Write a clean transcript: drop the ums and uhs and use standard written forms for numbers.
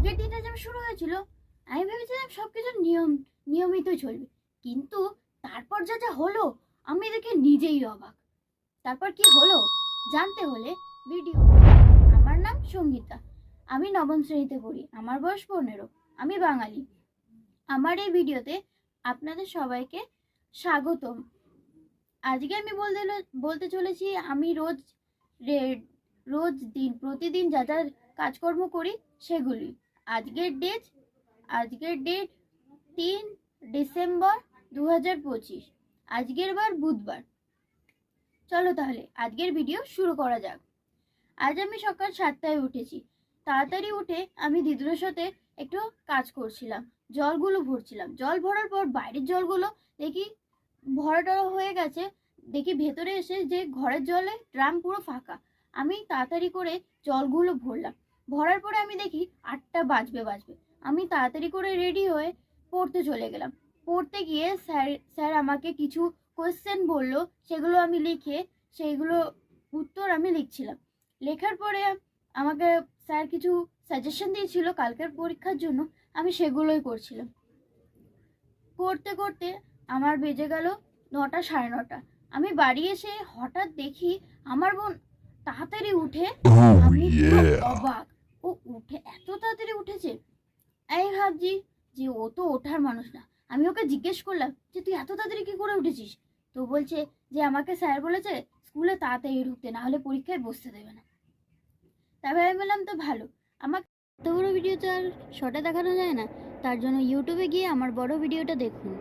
আজকের দিনটা যেমন শুরু হয়েছিল, আমি ভেবেছিলাম সবকিছু নিয়মিত চলবে, কিন্তু তারপর যা যা হলো আমি দেখে নিজেই অবাক। তারপর কি হলো জানতে হলে ভিডিও। আমার নাম সঙ্গীতা, আমি নবম শ্রেণীতে পড়ি, আমার বয়স 15, আমি বাঙালি। আমার এই ভিডিওতে আপনাদের সবাইকে স্বাগতম। আজকে আমি বলতে চলেছি আমি রোজ প্রতিদিন যা যা কাজকর্ম করি সেগুলি। আজকের ডেট 3 ডিসেম্বর 2025, আজকের বার বুধবার। চলো তাহলে আজকের ভিডিও শুরু করা যাক। আজ আমি সকাল 7টায় উঠেছি। তাড়াতাড়ি উঠে আমি দিদুরের সাথে একটু কাজ করছিলাম, জলগুলো ভরছিলাম। জল ভরার পর বাইরের জলগুলো দেখি ভরাটা হয়ে গেছে, দেখি ভেতরে এসে যে ঘরের জলে ড্রাম পুরো ফাঁকা। আমি তাড়াতাড়ি করে জলগুলো ভরলাম। ভরার পরে আমি দেখি 8টা বাজবে। আমি তাড়াতাড়ি করে রেডি হয়ে পড়তে চলে গেলাম। পড়তে গিয়ে স্যার আমাকে কিছু কোয়েশ্চেন বললো, সেগুলো আমি লিখে সেইগুলো উত্তর আমি লিখছিলাম। লেখার পরে আমাকে স্যার কিছু সাজেশন দিয়েছিল কালকের পরীক্ষার জন্য, আমি সেগুলোই করছিলাম। করতে করতে আমার বেজে গেল 9টা, 9:30। আমি বাড়ি এসে হঠাৎ দেখি আমার বোন তাড়াতাড়ি উঠে। আমি পুরো অবাক, ও উঠে এত তাড়াতাড়ি উঠেছে। আমি ভাবছি যে ও তো ওঠার মানুষ না। আমি ওকে জিজ্ঞেস করলাম যে তুই এত তাড়াতাড়ি কি করে উঠেছিস? তো বলছে যে আমাকে স্যার বলেছে স্কুলে তাড়াতাড়ি ঢুকতে, না হলে পরীক্ষায় বসতে দেবে না। তারপরে আমি বললাম তো ভালো, আমাকে এত বড় ভিডিও তো আর শর্টে দেখানো যায় না, তার জন্য ইউটিউবে গিয়ে আমার বড় ভিডিওটা দেখুন।